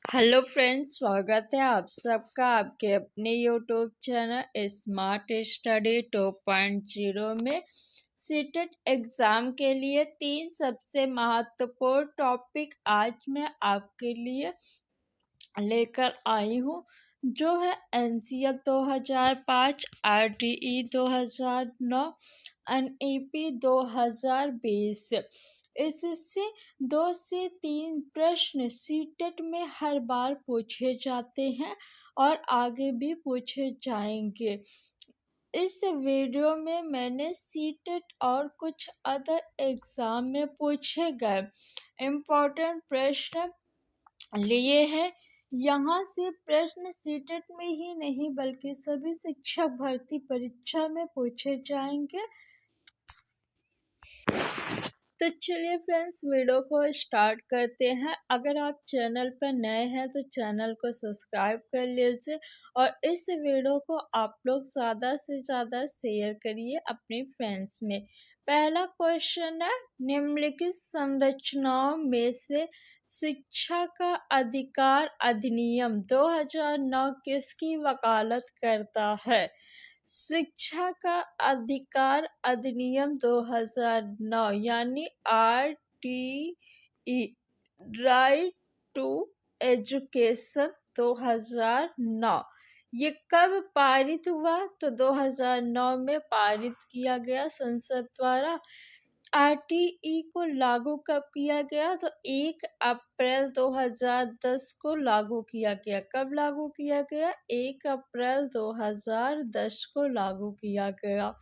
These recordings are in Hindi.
हेलो फ्रेंड्स, स्वागत है आप सबका आपके अपने यूट्यूब चैनल स्मार्ट स्टडी 2.0 में। सीटेट एग्ज़ाम के लिए 3 सबसे महत्वपूर्ण टॉपिक आज मैं आपके लिए लेकर आई हूँ, जो है एनसीएफ 2005, आरटीई 2009, एनईपी 2020। इससे 2 से 3 प्रश्न सीटेट में हर बार पूछे जाते हैं और आगे भी पूछे जाएंगे। इस वीडियो में मैंने सीटेट और कुछ अदर एग्ज़ाम में पूछे गए इम्पोर्टेंट प्रश्न लिए हैं। यहाँ से प्रश्न सीटेट में ही नहीं बल्कि सभी शिक्षक भर्ती परीक्षा में पूछे जाएंगे। तो चलिए फ्रेंड्स, वीडियो को स्टार्ट करते हैं। अगर आप चैनल पर नए हैं तो चैनल को सब्सक्राइब कर लीजिए और इस वीडियो को आप लोग ज़्यादा से ज़्यादा शेयर करिए अपने फ्रेंड्स में। पहला क्वेश्चन है, निम्नलिखित संरचनाओं में से शिक्षा का अधिकार अधिनियम 2009 किसकी वकालत करता है? शिक्षा का अधिकार अधिनियम 2009 यानी RTE, राइट टू एजुकेशन 2009, ये कब पारित हुआ? तो 2009 में पारित किया गया संसद द्वारा। आरटीई को लागू कब किया गया? तो 1 अप्रैल 2010 को लागू किया गया। कब लागू किया गया? 1 अप्रैल 2010 को लागू किया गया।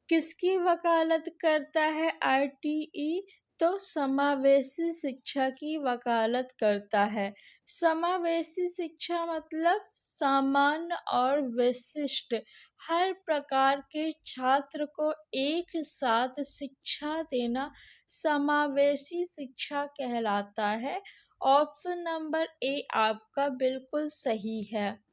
किसकी वकालत करता है आरटीई? तो समावेशी शिक्षा की वकालत करता है। समावेशी शिक्षा मतलब सामान्य और विशिष्ट हर प्रकार के छात्र को एक साथ शिक्षा देना समावेशी शिक्षा कहलाता है। ऑप्शन नंबर ए आपका बिल्कुल सही है।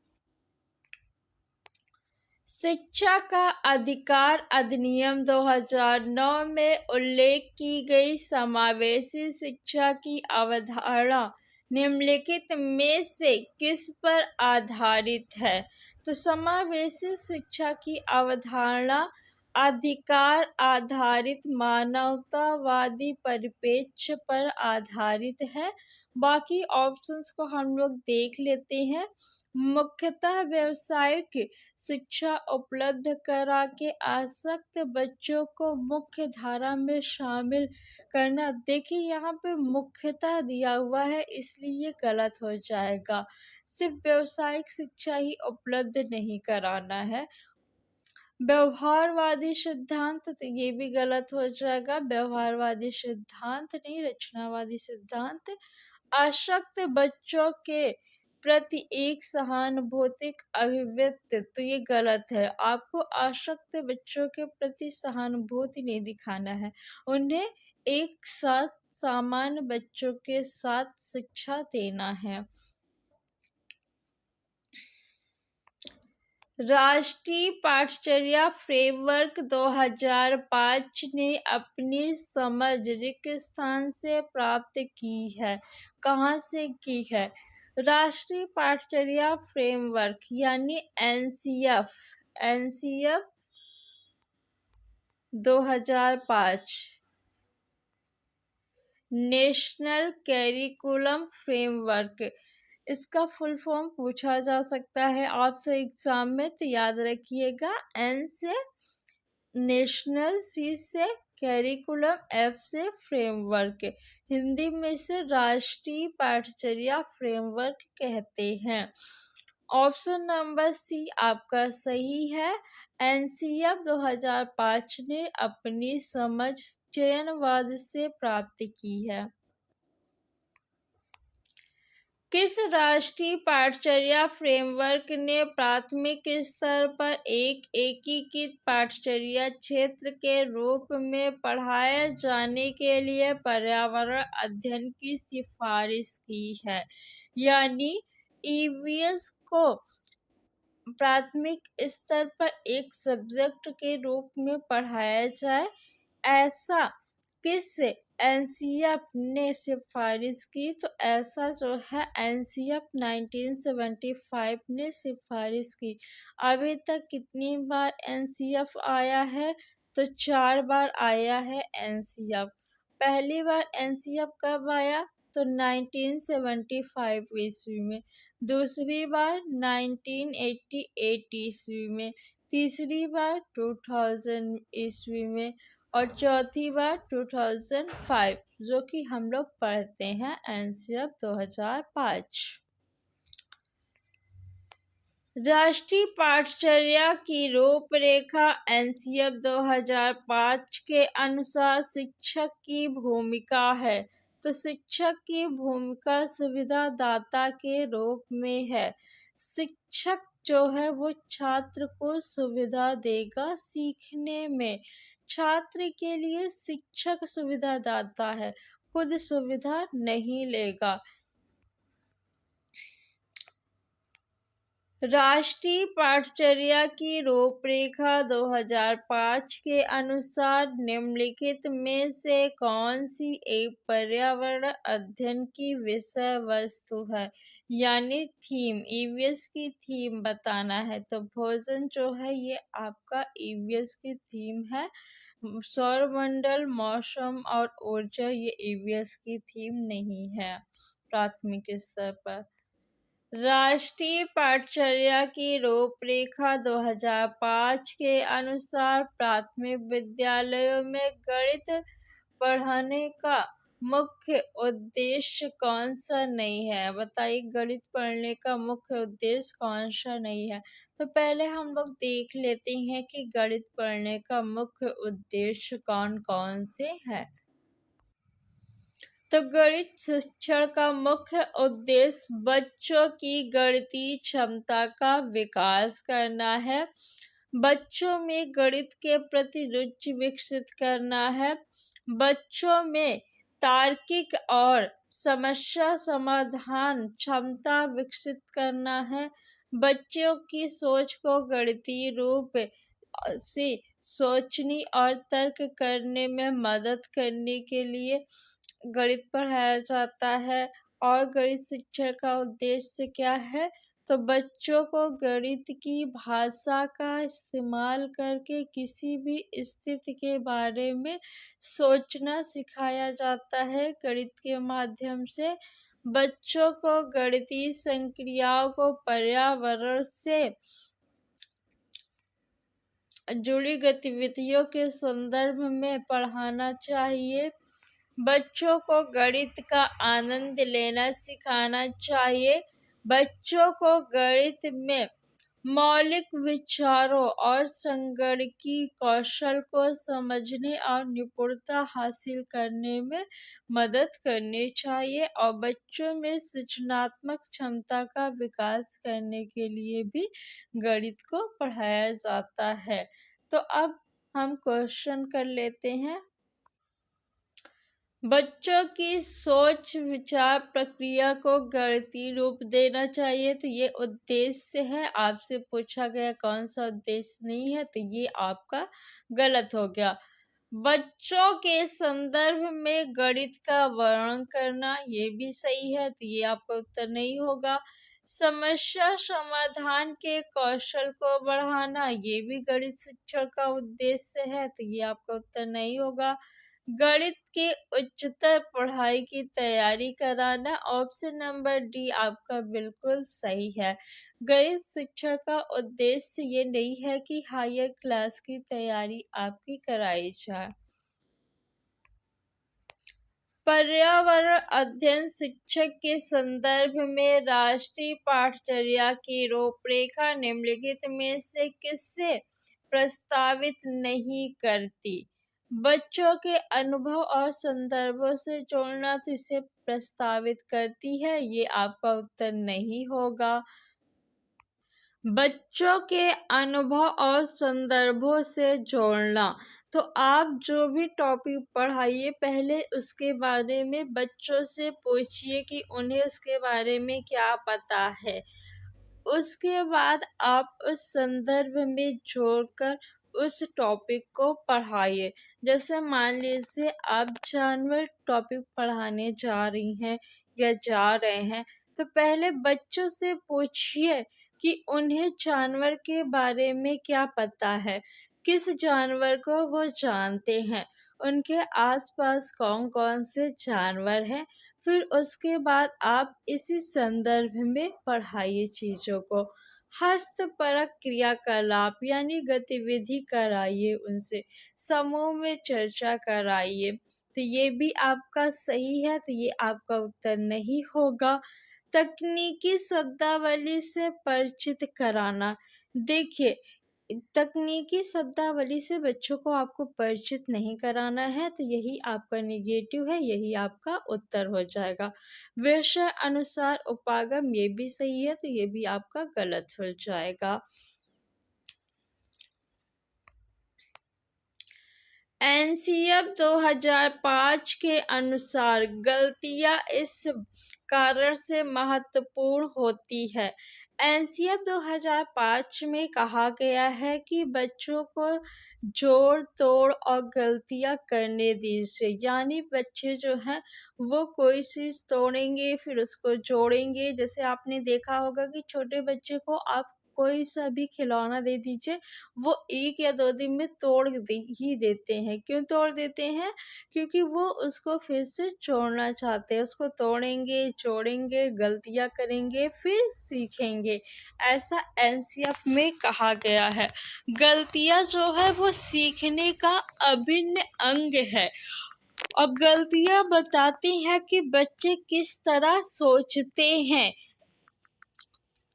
शिक्षा का अधिकार अधिनियम 2009 में उल्लेख की गई समावेशी शिक्षा की अवधारणा निम्नलिखित में से किस पर आधारित है? तो समावेशी शिक्षा की अवधारणा अधिकार आधारित मानवतावादी परिप्रेक्ष्य पर आधारित है। बाकी ऑप्शंस को हम लोग देख लेते हैं। मुख्यतः व्यावसायिक शिक्षा उपलब्ध करा के आसक्त बच्चों को मुख्य धारा में शामिल करना। देखिए यहाँ पे मुख्यतः दिया हुआ है, इसलिए गलत हो जाएगा। सिर्फ व्यावसायिक शिक्षा ही उपलब्ध नहीं कराना है। व्यवहारवादी सिद्धांत, तो ये भी गलत हो जाएगा। व्यवहारवादी सिद्धांत नहीं, रचनावादी सिद्धांत। आसक्त बच्चों के प्रति एक सहानुभूतिक अभिव्यक्ति, तो ये गलत है। आपको आसक्त बच्चों के प्रति सहानुभूति नहीं दिखाना है, उन्हें एक साथ सामान्य बच्चों के साथ शिक्षा देना है। राष्ट्रीय पाठचर्या फ्रेमवर्क 2005 ने अपनी समझ रिक्तस्थान से प्राप्त की है। कहाँ से की है? राष्ट्रीय पाठचर्या फ्रेमवर्क यानी एनसीएफ 2005, नेशनल कैरिकुलम फ्रेमवर्क। इसका फुल फॉर्म पूछा जा सकता है आपसे एग्जाम में, तो याद रखिएगा। एन से नेशनल, सी से कैरिकुलम, एफ से फ्रेमवर्क। हिंदी में से राष्ट्रीय पाठचर्या फ्रेमवर्क कहते हैं। ऑप्शन नंबर सी आपका सही है। एनसीएफ 2005 ने अपनी समझ चयनवाद से प्राप्त की है। किस राष्ट्रीय पाठचर्या फ्रेमवर्क ने प्राथमिक स्तर पर एक एकीकृत पाठचर्या क्षेत्र के रूप में पढ़ाए जाने के लिए पर्यावरण अध्ययन की सिफारिश की है? यानी ईवीएस को प्राथमिक स्तर पर एक सब्जेक्ट के रूप में पढ़ाया जाए, ऐसा किस एनसीएफ ने सिफारिश की, तो ऐसा जो है एनसीएफ 1975 ने सिफारिश की। अभी तक कितनी बार एनसीएफ आया है? तो 4 बार आया है एनसीएफ। पहली बार एनसीएफ कब आया? तो 1975 ईस्वी में। दूसरी बार 1988 ईस्वी में। तीसरी बार 2000 ईस्वी में। और चौथी बार 2005, जो कि हम लोग पढ़ते हैं एनसीएफ 2005। राष्ट्रीय पाठचर्या की रूपरेखा एनसीएफ 2005 के अनुसार शिक्षक की भूमिका है। तो शिक्षक की भूमिका सुविधा दाता के रूप में है। शिक्षक जो है वो छात्र को सुविधा देगा सीखने में। छात्र के लिए शिक्षक सुविधा दाता है, खुद सुविधा नहीं लेगा। राष्ट्रीय पाठचर्या की रूपरेखा 2005 के अनुसार निम्नलिखित में से कौन सी एक पर्यावरण अध्ययन की विषय वस्तु है? यानी थीम, ईवीएस की थीम बताना है। तो भोजन जो है ये आपका ईवीएस की थीम है। सौरमंडल, मौसम और ऊर्जा ये ईवीएस की थीम नहीं है प्राथमिक स्तर पर। राष्ट्रीय पाठचर्या की रूपरेखा 2005 के अनुसार प्राथमिक विद्यालयों में गणित पढ़ाने का मुख्य उद्देश्य कौन सा नहीं है? बताइए, गणित पढ़ने का मुख्य उद्देश्य कौन सा नहीं है? तो पहले हम लोग देख लेते हैं कि गणित पढ़ने का मुख्य उद्देश्य कौन कौन से हैं। तो गणित शिक्षण का मुख्य उद्देश्य बच्चों की गणितीय क्षमता का विकास करना है। बच्चों में गणित के प्रति रुचि विकसित करना है। बच्चों में तार्किक और समस्या समाधान क्षमता विकसित करना है। बच्चों की सोच को गणितीय रूप से सोचने और तर्क करने में मदद करने के लिए गणित पढ़ाया जाता है। और गणित शिक्षण का उद्देश्य क्या है? तो बच्चों को गणित की भाषा का इस्तेमाल करके किसी भी स्थिति के बारे में सोचना सिखाया जाता है। गणित के माध्यम से बच्चों को गणितीय संक्रियाओं को पर्यावरण से जुड़ी गतिविधियों के संदर्भ में पढ़ाना चाहिए। बच्चों को गणित का आनंद लेना सिखाना चाहिए। बच्चों को गणित में मौलिक विचारों और संगणकीय कौशल को समझने और निपुणता हासिल करने में मदद करनी चाहिए। और बच्चों में सृजनात्मक क्षमता का विकास करने के लिए भी गणित को पढ़ाया जाता है। तो अब हम क्वेश्चन कर लेते हैं। बच्चों की सोच विचार प्रक्रिया को गणितीय रूप देना चाहिए। तो ये उद्देश्य है। आपसे पूछा गया कौन सा उद्देश्य नहीं है, तो ये आपका गलत हो गया। बच्चों के संदर्भ में गणित का वर्णन करना, ये भी सही है, तो ये आपका उत्तर नहीं होगा। समस्या समाधान के कौशल को बढ़ाना, ये भी गणित शिक्षण का उद्देश्य है, तो ये आपका उत्तर नहीं होगा। गणित की उच्चतर पढ़ाई की तैयारी कराना, ऑप्शन नंबर डी आपका बिल्कुल सही है। गणित शिक्षण का उद्देश्य ये नहीं है कि हायर क्लास की तैयारी आपकी कराई जाए। पर्यावरण अध्ययन शिक्षक के संदर्भ में राष्ट्रीय पाठचर्या की रूपरेखा निम्नलिखित में से किससे प्रस्तावित नहीं करती? बच्चों के अनुभव और संदर्भों से जोड़ना तो इसे प्रस्तावित करती है। ये आपका उत्तर नहीं होगा। बच्चों के अनुभव और संदर्भों से जोड़ना, तो आप जो भी टॉपिक पढ़ाइए पहले उसके बारे में बच्चों से पूछिए कि उन्हें उसके बारे में क्या पता है। उसके बाद आप उस संदर्भ में जोड़कर उस टॉपिक को पढ़ाइए। जैसे मान लीजिए आप जानवर टॉपिक पढ़ाने जा रही हैं या जा रहे हैं, तो पहले बच्चों से पूछिए कि उन्हें जानवर के बारे में क्या पता है, किस जानवर को वो जानते हैं, उनके आसपास कौन कौन से जानवर हैं। फिर उसके बाद आप इसी संदर्भ में पढ़ाइए चीज़ों को। हस्तपरक क्रियाकलाप यानी गतिविधि कराइए उनसे, समूह में चर्चा कराइए। तो ये भी आपका सही है, तो ये आपका उत्तर नहीं होगा। तकनीकी शब्दावली से परिचित कराना। देखिए, तकनीकी शब्दावली से बच्चों को आपको परिचित नहीं कराना है, तो यही आपका नेगेटिव है, यही आपका उत्तर हो जाएगा। विषय अनुसार उपागम, ये भी सही है, तो ये भी आपका गलत हो जाएगा। एनसीएफ 2005 के अनुसार गलतियां इस कारण से महत्वपूर्ण होती है। एनसीएफ 2005 में कहा गया है कि बच्चों को जोड़ तोड़ और गलतियां करने दीजिए, यानी बच्चे जो हैं वो कोई चीज़ तोड़ेंगे फिर उसको जोड़ेंगे। जैसे आपने देखा होगा कि छोटे बच्चे को आप कोई सा भी खिलौना दे दीजिए, वो 1 या 2 दिन में तोड़ ही देते हैं। क्यों तोड़ देते हैं? क्योंकि वो उसको फिर से जोड़ना चाहते हैं। उसको तोड़ेंगे, जोड़ेंगे, गलतियाँ करेंगे, फिर सीखेंगे। ऐसा एनसीएफ में कहा गया है। गलतियाँ जो है वो सीखने का अभिन्न अंग है और गलतियाँ बताती हैं कि बच्चे किस तरह सोचते हैं।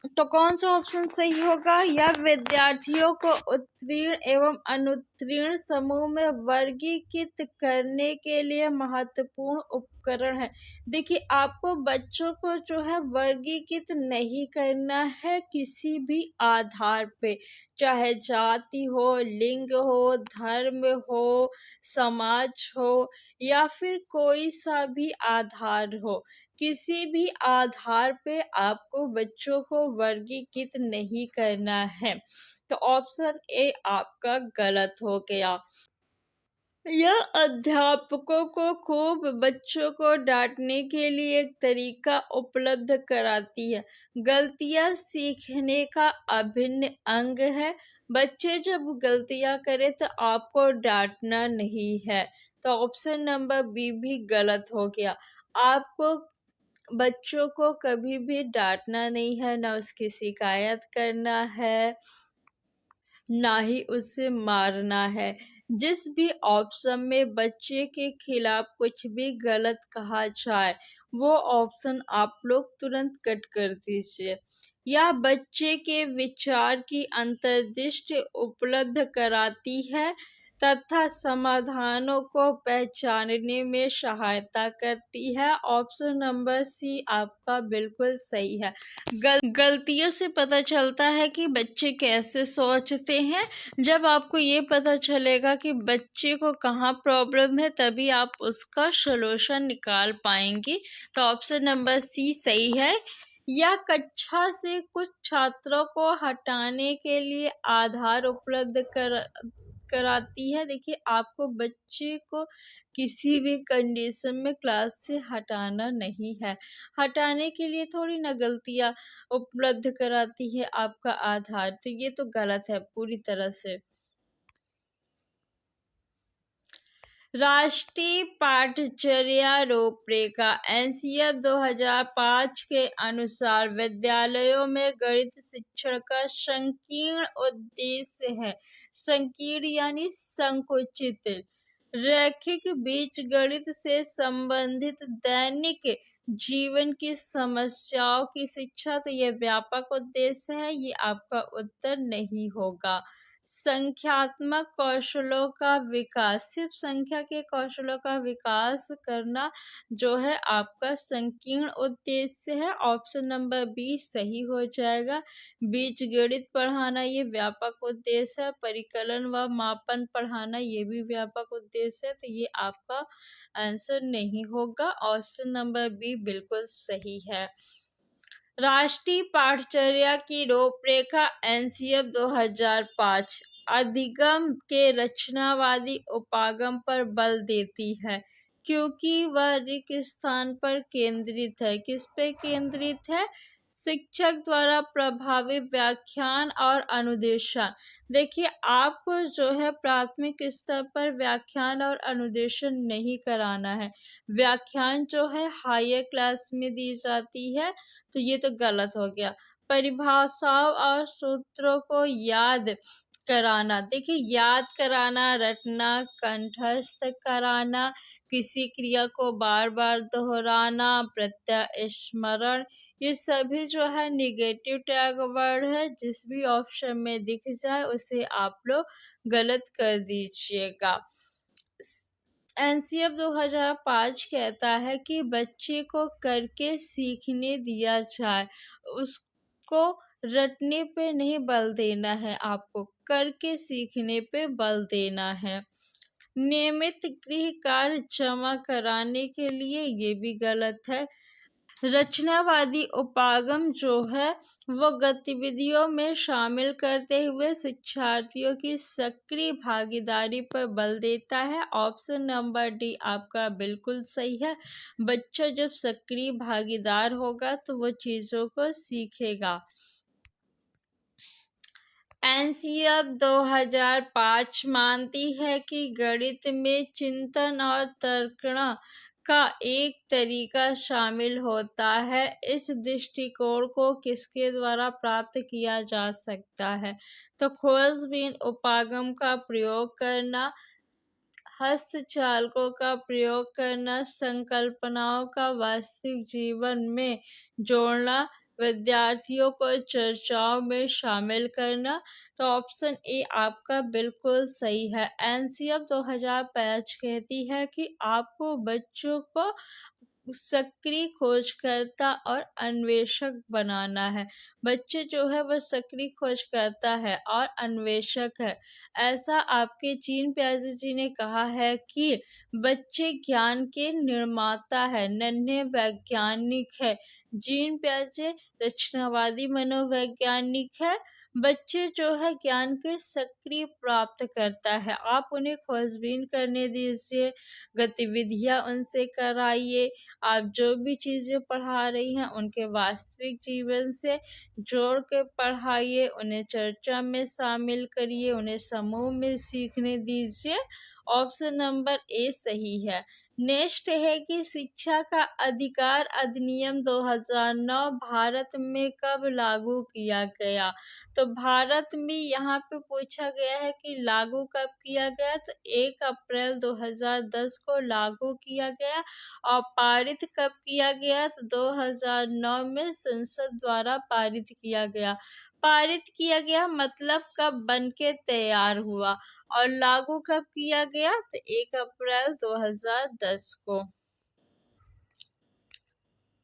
तो कौन सा ऑप्शन सही होगा? यह विद्यार्थियों को उत्तीर्ण एवं अनुत्तीर्ण समूह में वर्गीकृत करने के लिए महत्वपूर्ण उपकरण है। देखिए, आपको बच्चों को जो है वर्गीकृत नहीं करना है किसी भी आधार पे, चाहे जाति हो, लिंग हो, धर्म हो, समाज हो या फिर कोई सा भी आधार हो। किसी भी आधार पे आपको बच्चों को वर्गीकृत नहीं करना है। तो ऑप्शन ए आपका गलत हो गया। यह अध्यापकों को खूब बच्चों को डांटने के लिए एक तरीका उपलब्ध कराती है। गलतियां सीखने का अभिन्न अंग है। बच्चे जब गलतियां करें तो आपको डांटना नहीं है। तो ऑप्शन नंबर बी भी गलत हो गया। आपको बच्चों को कभी भी डांटना नहीं है, ना उसकी शिकायत करना है, ना ही उसे मारना है। जिस भी ऑप्शन में बच्चे के खिलाफ कुछ भी गलत कहा जाए, वो ऑप्शन आप लोग तुरंत कट कर दीजिए। या बच्चे के विचार की अंतर्दृष्टि उपलब्ध कराती है तथा समाधानों को पहचानने में सहायता करती है। ऑप्शन नंबर सी आपका बिल्कुल सही है। गलतियों से पता चलता है कि बच्चे कैसे सोचते हैं। जब आपको ये पता चलेगा कि बच्चे को कहाँ प्रॉब्लम है, तभी आप उसका सलूशन निकाल पाएंगी। तो ऑप्शन नंबर सी सही है। या कक्षा से कुछ छात्रों को हटाने के लिए आधार उपलब्ध कराती है। देखिए, आपको बच्चे को किसी भी कंडीशन में क्लास से हटाना नहीं है। हटाने के लिए थोड़ी ना गलतियाँ उपलब्ध कराती है आपका आधार। तो ये तो गलत है पूरी तरह से। राष्ट्रीय पाठचर्या रूपरेखा एनसीएफ 2005 के अनुसार विद्यालयों में गणित शिक्षण का संकीर्ण उद्देश्य है। संकीर्ण यानी संकुचित, रैखिक बीजगणित से संबंधित दैनिक जीवन की समस्याओं की शिक्षा। तो ये व्यापक उद्देश्य है, ये आपका उत्तर नहीं होगा। संख्यात्मक कौशलों का विकास, सिर्फ संख्या के कौशलों का विकास करना जो है आपका संकीर्ण उद्देश्य है। ऑप्शन नंबर बी सही हो जाएगा। बीजगणित पढ़ाना ये व्यापक उद्देश्य है। परिकलन व मापन पढ़ाना ये भी व्यापक उद्देश्य है। तो ये आपका आंसर नहीं होगा। ऑप्शन नंबर बी बिल्कुल सही है। राष्ट्रीय पाठचर्या की रूपरेखा एनसीएफ 2005 अधिगम के रचनावादी उपागम पर बल देती है, क्योंकि वह रिक्त स्थान पर केंद्रित है। किस पे केंद्रित है? शिक्षक द्वारा प्रभावी व्याख्यान और अनुदेशन। देखिए, आपको जो है प्राथमिक स्तर पर व्याख्यान और अनुदेशन नहीं कराना है। व्याख्यान जो है हायर क्लास में दी जाती है, तो ये तो गलत हो गया। परिभाषाओं और सूत्रों को याद कराना। देखिए, याद कराना, रटना, कंठस्थ कराना, किसी क्रिया को बार बार दोहराना, प्रत्यय स्मरण, ये सभी जो है निगेटिव टैग वर्ड है। जिस भी ऑप्शन में दिख जाए उसे आप लोग गलत कर दीजिएगा। एनसीएफ 2005 कहता है कि बच्चे को करके सीखने दिया जाए, उसको रटने पे नहीं बल देना है, आपको करके सीखने पे बल देना है। नियमित गृह कार्य जमा कराने के लिए, ये भी गलत है। रचनावादी उपागम जो है वो गतिविधियों में शामिल करते हुए शिक्षार्थियों की सक्रिय भागीदारी पर बल देता है। ऑप्शन नंबर डी आपका बिल्कुल सही है। बच्चा जब सक्रिय भागीदार होगा तो वो चीज़ों को सीखेगा। एनसीएफ 2005 मानती है कि गणित में चिंतन और तर्कणा का एक तरीका शामिल होता है। इस दृष्टिकोण को किसके द्वारा प्राप्त किया जा सकता है? तो खोजबीन उपागम का प्रयोग करना, हस्तचालकों का प्रयोग करना, संकल्पनाओं का वास्तविक जीवन में जोड़ना, विद्यार्थियों को चर्चाओं में शामिल करना। तो ऑप्शन ए आपका बिल्कुल सही है। एनसीएफ 2005 कहती है कि आपको बच्चों को सक्रिय खोजकर्ता और अन्वेषक बनाना है। बच्चे जो है वह सक्रिय खोजकर्ता है और अन्वेषक है। ऐसा आपके जीन प्याजे जी ने कहा है कि बच्चे ज्ञान के निर्माता है, नन्हे वैज्ञानिक है। जीन प्याजे रचनावादी मनोवैज्ञानिक है। बच्चे जो है ज्ञान के सक्रिय प्राप्त करता है। आप उन्हें खोजबीन करने दीजिए, गतिविधियां उनसे कराइए। आप जो भी चीज़ें पढ़ा रही हैं उनके वास्तविक जीवन से जोड़ के पढ़ाइए, उन्हें चर्चा में शामिल करिए, उन्हें समूह में सीखने दीजिए। ऑप्शन नंबर ए सही है। नेक्स्ट है कि शिक्षा का अधिकार अधिनियम 2009 भारत में कब लागू किया गया? तो भारत में यहाँ पे पूछा गया है कि लागू कब किया गया, तो 1 अप्रैल 2010 को लागू किया गया। और पारित कब किया गया? तो 2009 में संसद द्वारा पारित किया गया। पारित किया गया मतलब कब बन के तैयार हुआ, और लागू कब किया गया? तो 1 अप्रैल 2010 को।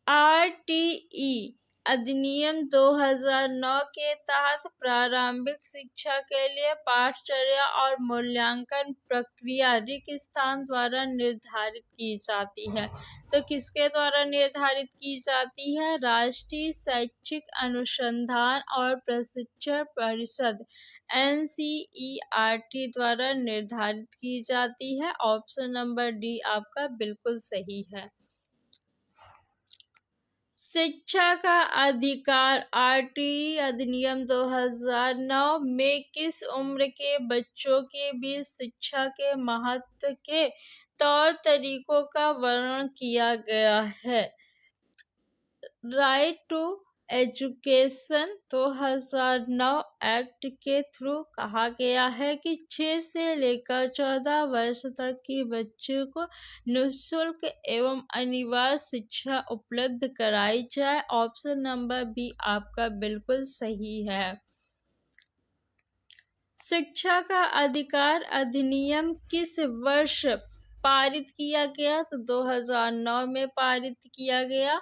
आरटीई अधिनियम 2009 के तहत प्रारंभिक शिक्षा के लिए पाठचर्या और मूल्यांकन प्रक्रिया रिक्त स्थान द्वारा निर्धारित की जाती है। तो किसके द्वारा निर्धारित की जाती है? राष्ट्रीय शैक्षिक अनुसंधान और प्रशिक्षण परिषद NCERT द्वारा निर्धारित की जाती है। ऑप्शन नंबर डी आपका बिल्कुल सही है। शिक्षा का अधिकार आरटीई अधिनियम 2009 में किस उम्र के बच्चों के बीच शिक्षा के महत्व के तौर तरीकों का वर्णन किया गया है? राइट टू एजुकेशन 2009 एक्ट के थ्रू कहा गया है कि 6 से लेकर 14 वर्ष तक के बच्चों को निःशुल्क एवं अनिवार्य शिक्षा उपलब्ध कराई जाए। ऑप्शन नंबर बी आपका बिल्कुल सही है। शिक्षा का अधिकार अधिनियम किस वर्ष पारित किया गया? तो 2009 में पारित किया गया।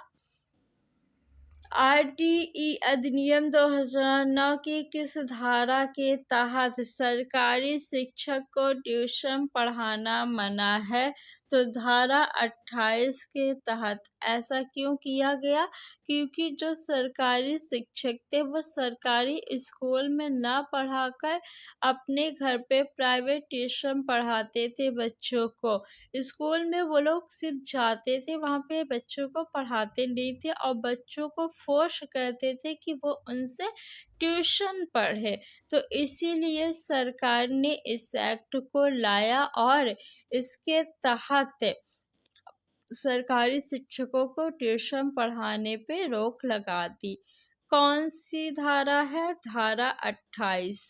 आरटीई अधिनियम 2009 की किस धारा के तहत सरकारी शिक्षक को ट्यूशन पढ़ाना मना है? तो धारा 28 के तहत ऐसा क्यों किया गया? क्योंकि जो सरकारी शिक्षक थे वो सरकारी स्कूल में ना पढ़ाकर अपने घर पे प्राइवेट ट्यूशन पढ़ाते थे बच्चों को। स्कूल में वो लोग सिर्फ जाते थे, वहाँ पे बच्चों को पढ़ाते नहीं थे और बच्चों को फोर्स करते थे कि वो उनसे ट्यूशन पढ़े। तो इसीलिए सरकार ने इस एक्ट को लाया और इसके तहत सरकारी शिक्षकों को ट्यूशन पढ़ाने पे रोक लगा दी। कौन सी धारा है? धारा 28।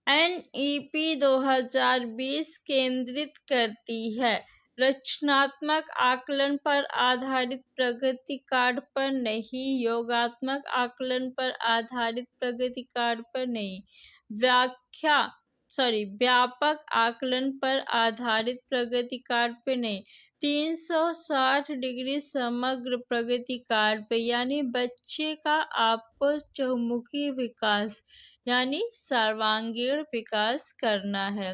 NEP 2020 केंद्रित करती है रचनात्मक आकलन पर आधारित प्रगति कार्ड पर नहीं, योगात्मक आकलन पर आधारित प्रगति कार्ड पर नहीं, व्यापक आकलन पर आधारित प्रगति कार्ड पे नहीं, 360 डिग्री समग्र प्रगति कार्ड पे, यानी बच्चे का आपको चहुमुखी विकास यानी सर्वांगीण विकास करना है।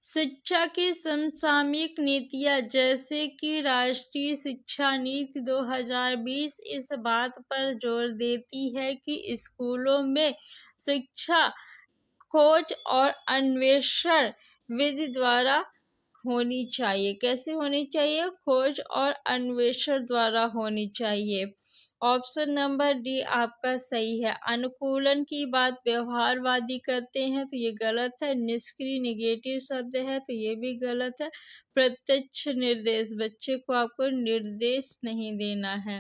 शिक्षा की समसामयिक नीतियां जैसे कि राष्ट्रीय शिक्षा नीति 2020 इस बात पर जोर देती है कि स्कूलों में शिक्षा खोज और अन्वेषण विधि द्वारा होनी चाहिए। कैसे होनी चाहिए? खोज और अन्वेषण द्वारा होनी चाहिए। ऑप्शन नंबर डी आपका सही है। अनुकूलन की बात व्यवहारवादी करते हैं तो ये गलत है। निष्क्रिय निगेटिव शब्द है तो ये भी गलत है। प्रत्यक्ष निर्देश, बच्चे को आपको निर्देश नहीं देना है।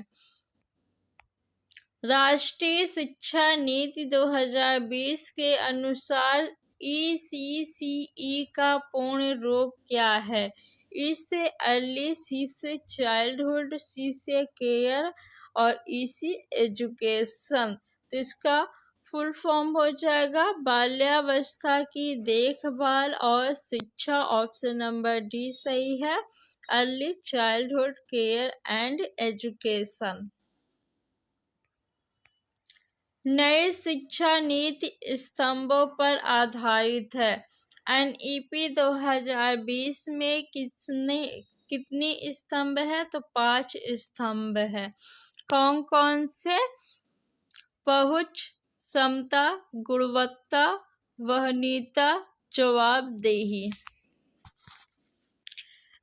राष्ट्रीय शिक्षा नीति 2020 के अनुसार ECCE का पूर्ण रूप क्या है? ई से अर्ली, सी से चाइल्डहुड, सी से केयर और ई से एजुकेशन। तो इसका फुल फॉर्म हो जाएगा बाल्यावस्था की देखभाल और शिक्षा। ऑप्शन नंबर डी सही है, early childhood care and education. नई शिक्षा नीति स्तंभों पर आधारित है। NEP 2020 में कितनी स्तंभ है? तो 5 स्तंभ है। कौन कौन से? पहुंच, क्षमता, गुणवत्ता, वहनीयता, जवाबदेही।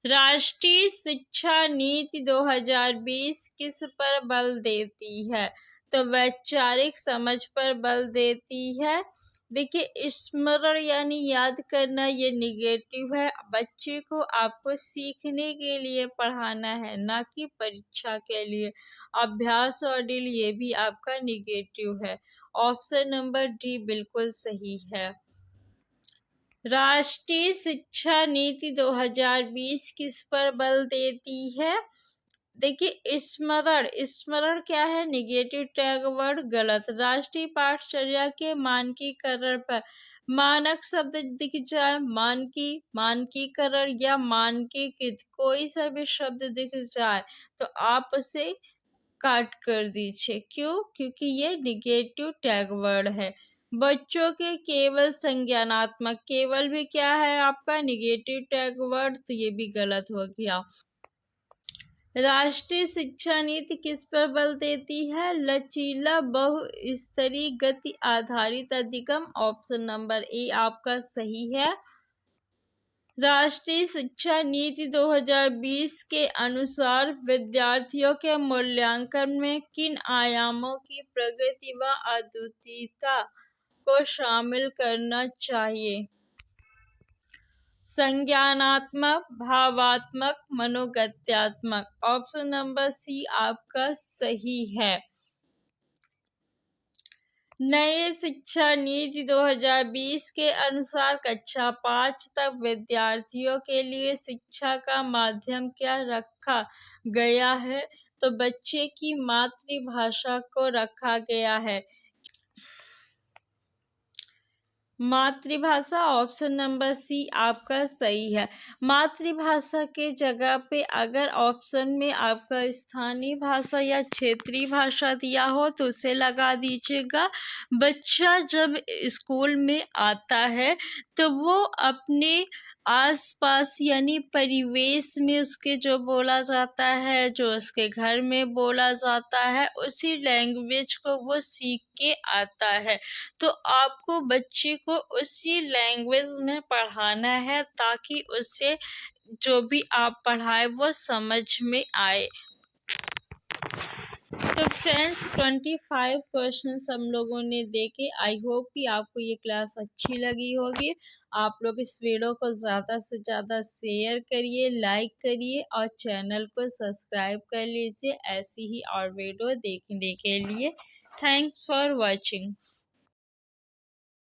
राष्ट्रीय शिक्षा नीति 2020 किस पर बल देती है? तो वैचारिक समझ पर बल देती है। देखिए, स्मरण यानी याद करना ये निगेटिव है। बच्चे को आपको सीखने के लिए पढ़ाना है, ना कि परीक्षा के लिए। अभ्यास और ड्रिल ये भी आपका निगेटिव है। ऑप्शन नंबर डी बिल्कुल सही है। राष्ट्रीय शिक्षा नीति 2020 किस पर बल देती है? देखिए, स्मरण क्या है? निगेटिव टैग वर्ड, गलत। राष्ट्रीय पाठचर्या के मानकीकरण पर, मानक शब्द दिख जाए, मानकीकरण या मानकीकृत कोई सा भी शब्द दिख जाए तो आप उसे काट कर दीजिए। क्यों? क्योंकि ये निगेटिव टैग वर्ड है। बच्चों के केवल संज्ञानात्मक, केवल भी क्या है आपका? निगेटिव टैग वर्ड, तो ये भी गलत हो गया। राष्ट्रीय शिक्षा नीति किस पर बल देती है? लचीला बहुस्तरीय गति आधारित अधिगम। ऑप्शन नंबर ए आपका सही है। राष्ट्रीय शिक्षा नीति 2020 के अनुसार विद्यार्थियों के मूल्यांकन में किन आयामों की प्रगति व अद्वितीयता को शामिल करना चाहिए? संज्ञानात्मक, भावात्मक, मनोगत्यात्मक। ऑप्शन नंबर सी आपका सही है। नई शिक्षा नीति 2020 के अनुसार कक्षा 5 तक विद्यार्थियों के लिए शिक्षा का माध्यम क्या रखा गया है? तो बच्चे की मातृभाषा को रखा गया है। मातृभाषा ऑप्शन नंबर सी आपका सही है। मातृभाषा के जगह पे अगर ऑप्शन में आपका स्थानीय भाषा या क्षेत्रीय भाषा दिया हो तो उसे लगा दीजिएगा। बच्चा जब स्कूल में आता है तो वो अपने आसपास यानी परिवेश में उसके जो बोला जाता है, जो उसके घर में बोला जाता है, उसी लैंग्वेज को वो सीख के आता है। तो आपको बच्चे को उसी लैंग्वेज में पढ़ाना है ताकि उससे जो भी आप पढ़ाए वो समझ में आए। तो फ्रेंड्स 25 क्वेश्चंस हम लोगों ने देखे। आई होप कि आपको ये क्लास अच्छी लगी होगी। आप लोग इस वीडियो को ज़्यादा से ज़्यादा शेयर करिए, लाइक करिए और चैनल को सब्सक्राइब कर लीजिए ऐसी ही और वीडियो देखने के लिए। Thanks for watching.